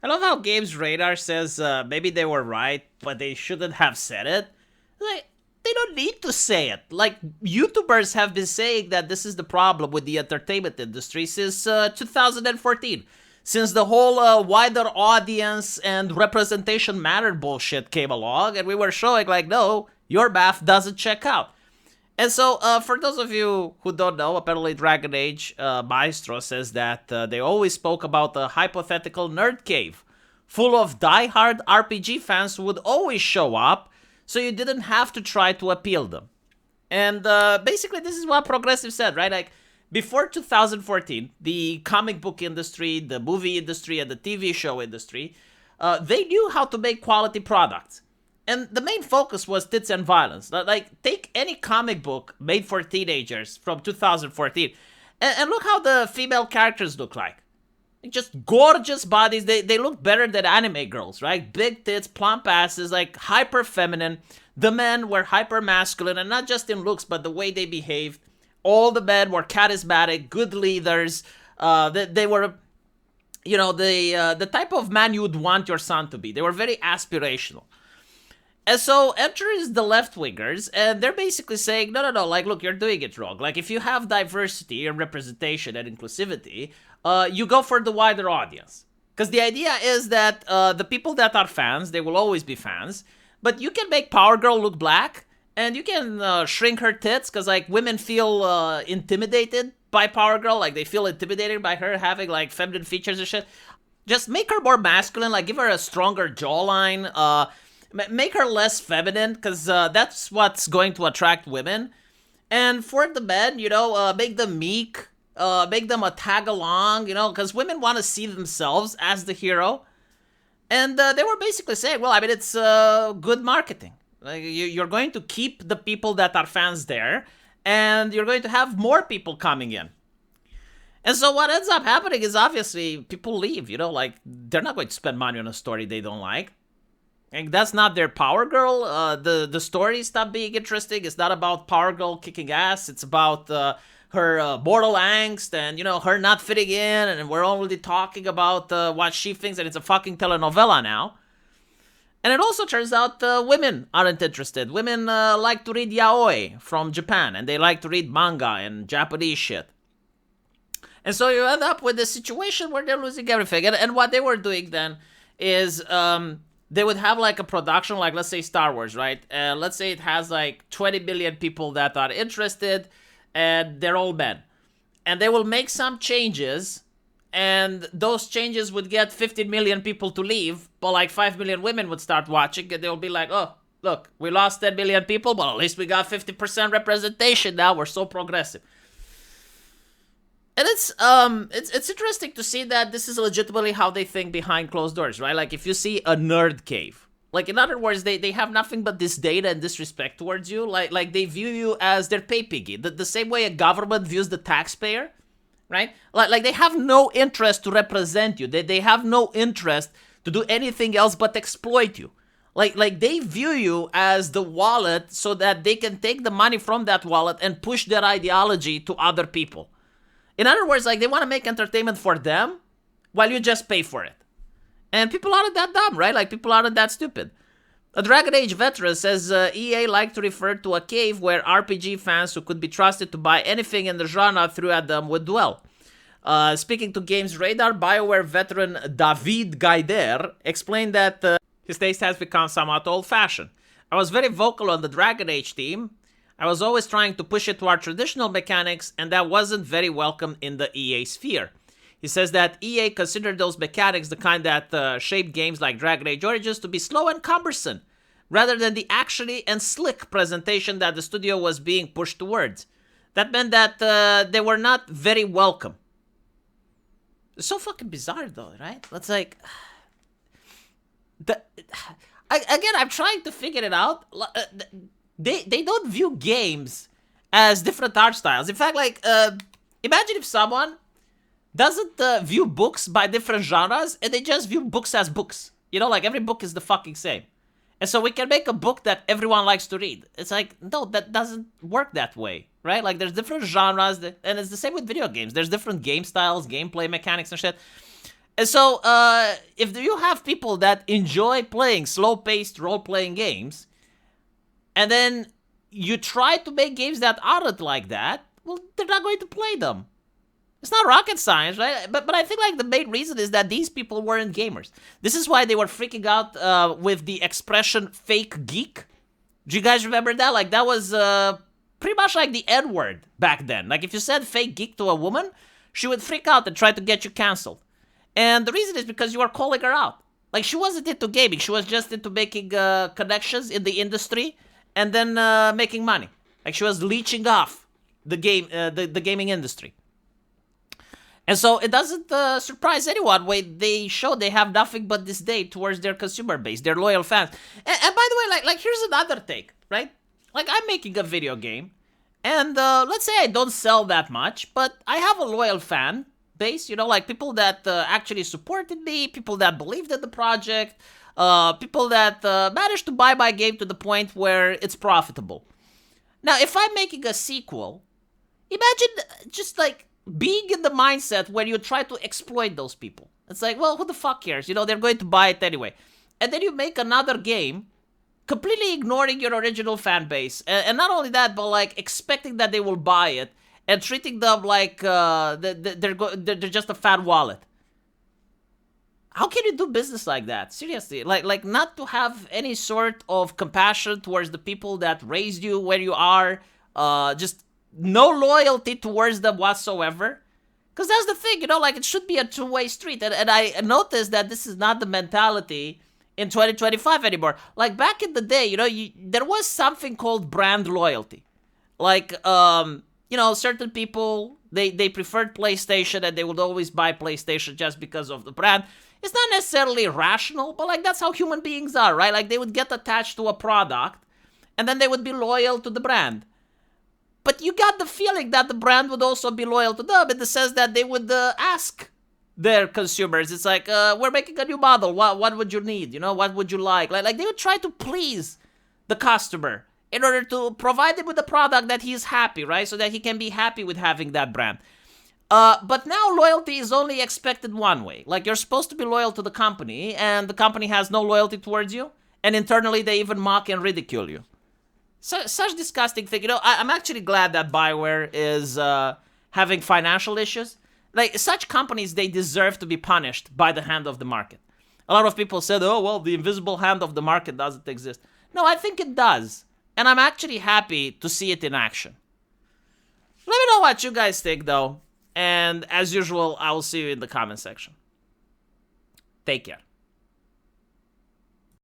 I love how Games Radar says maybe they were right, but they shouldn't have said it. Like, they don't need to say it. Like, YouTubers have been saying that this is the problem with the entertainment industry since 2014. Since the whole wider audience and representation mattered bullshit came along, and we were showing, like, no, your math doesn't check out. And so, for those of you who don't know, apparently Dragon Age Maestro says that they always spoke about a hypothetical nerd cave full of die-hard RPG fans who would always show up, so you didn't have to try to appeal them. And basically, this is what Progressive said, right? Like, before 2014, the comic book industry, the movie industry, and the TV show industry, they knew how to make quality products. And the main focus was tits and violence. Like, take any comic book made for teenagers from 2014, and look how the female characters look like. Just gorgeous bodies. They look better than anime girls, right? Big tits, plump asses, like hyper feminine. The men were hyper masculine, and not just in looks, but the way they behaved. All the men were charismatic, good leaders. They were, you know, the type of man you would want your son to be. They were very aspirational. And so enters the left-wingers, and they're basically saying, no, like, look, you're doing it wrong. Like, if you have diversity and representation and inclusivity, you go for the wider audience. Because the idea is that the people that are fans, they will always be fans, but you can make Power Girl look black, and you can shrink her tits, because, like, women feel intimidated by Power Girl. Like, they feel intimidated by her having, like, feminine features and shit. Just make her more masculine, like, give her a stronger jawline, make her less feminine, because that's what's going to attract women. And for the men, you know, make them meek, make them a tag-along, you know, because women want to see themselves as the hero. And they were basically saying, well, I mean, it's good marketing. Like, you're going to keep the people that are fans there, and you're going to have more people coming in. And so what ends up happening is, obviously, people leave, you know, like, they're not going to spend money on a story they don't like. And that's not their Power Girl. The story stopped being interesting. It's not about Power Girl kicking ass. It's about her mortal angst and, you know, her not fitting in. And we're only talking about what she thinks, and it's a fucking telenovela now. And it also turns out women aren't interested. Women like to read yaoi from Japan, and they like to read manga and Japanese shit. And so you end up with this situation where they're losing everything. And what they were doing then is... they would have, like, a production, like, let's say Star Wars, right? And let's say it has, like, 20 million people that are interested, and they're all men. And they will make some changes, and those changes would get 15 million people to leave, but, like, 5 million women would start watching, and they'll be like, oh, look, we lost 10 million people, but at least we got 50% representation now. We're so progressive. And it's interesting to see that this is legitimately how they think behind closed doors, right? Like, if you see a nerd cave, like, in other words, they have nothing but disdain and disrespect towards you. Like they view you as their pay piggy, the same way a government views the taxpayer, right? Like they have no interest to represent you. They have no interest to do anything else but exploit you. Like they view you as the wallet so that they can take the money from that wallet and push their ideology to other people. In other words, like, they want to make entertainment for them while you just pay for it. And people aren't that dumb, right? Like, people aren't that stupid. A Dragon Age veteran says EA liked to refer to a cave where RPG fans who could be trusted to buy anything in the genre threw at them would dwell. Speaking to Games Radar, Bioware veteran David Gaider explained that his taste has become somewhat old-fashioned. I was very vocal on the Dragon Age team. I was always trying to push it to our traditional mechanics, and that wasn't very welcome in the EA sphere. He says that EA considered those mechanics the kind that shaped games like Dragon Age Origins to be slow and cumbersome, rather than the actually and slick presentation that the studio was being pushed towards. That meant that they were not very welcome. It's so fucking bizarre, though, right? It's like... Again, I'm trying to figure it out. They don't view games as different art styles. In fact, like, imagine if someone doesn't view books by different genres, and they just view books as books. You know, like, every book is the fucking same. And so we can make a book that everyone likes to read. It's like, no, that doesn't work that way, right? Like, there's different genres, and it's the same with video games. There's different game styles, gameplay mechanics and shit. And so, if you have people that enjoy playing slow-paced role-playing games, and then you try to make games that aren't like that, well, they're not going to play them. It's not rocket science, right? But I think like the main reason is that these people weren't gamers. This is why they were freaking out with the expression "fake geek." Do you guys remember that? Like that was pretty much like the N word back then. Like if you said "fake geek" to a woman, she would freak out and try to get you canceled. And the reason is because you are calling her out. Like she wasn't into gaming; she was just into making connections in the industry and then making money. Like she was leeching off the gaming industry. And so it doesn't surprise anyone when they show they have nothing but disdain towards their consumer base, their loyal fans. And by the way, like here's another take, right? Like I'm making a video game, and let's say I don't sell that much, but I have a loyal fan base. You know, like people that actually supported me, people that believed in the project, people that managed to buy my game to the point where it's profitable. Now, if I'm making a sequel, imagine just like being in the mindset where you try to exploit those people. It's like, well, who the fuck cares? You know, they're going to buy it anyway. And then you make another game completely ignoring your original fan base. And not only that, but like expecting that they will buy it and treating them like they're just a fat wallet. How can you do business like that? Seriously, like not to have any sort of compassion towards the people that raised you where you are, just no loyalty towards them whatsoever. Because that's the thing, you know, like it should be a two-way street. And I noticed that this is not the mentality in 2025 anymore. Like back in the day, you know, there was something called brand loyalty. Like, you know, certain people, they preferred PlayStation and they would always buy PlayStation just because of the brand. It's not necessarily rational, but like that's how human beings are, right? Like they would get attached to a product and then they would be loyal to the brand. But you got the feeling that the brand would also be loyal to them in the sense that they would ask their consumers. It's like, we're making a new model. What would you need? You know, what would you like? Like they would try to please the customer in order to provide him with a product that he's happy, right? So that he can be happy with having that brand. But now loyalty is only expected one way. Like you're supposed to be loyal to the company and the company has no loyalty towards you. And internally they even mock and ridicule you. Such disgusting thing. You know, I'm actually glad that Bioware is having financial issues. Like, such companies, they deserve to be punished by the hand of the market. A lot of people said, oh, well, the invisible hand of the market doesn't exist. No, I think it does. And I'm actually happy to see it in action. Let me know what you guys think, though. And as usual, I will see you in the comment section. Take care.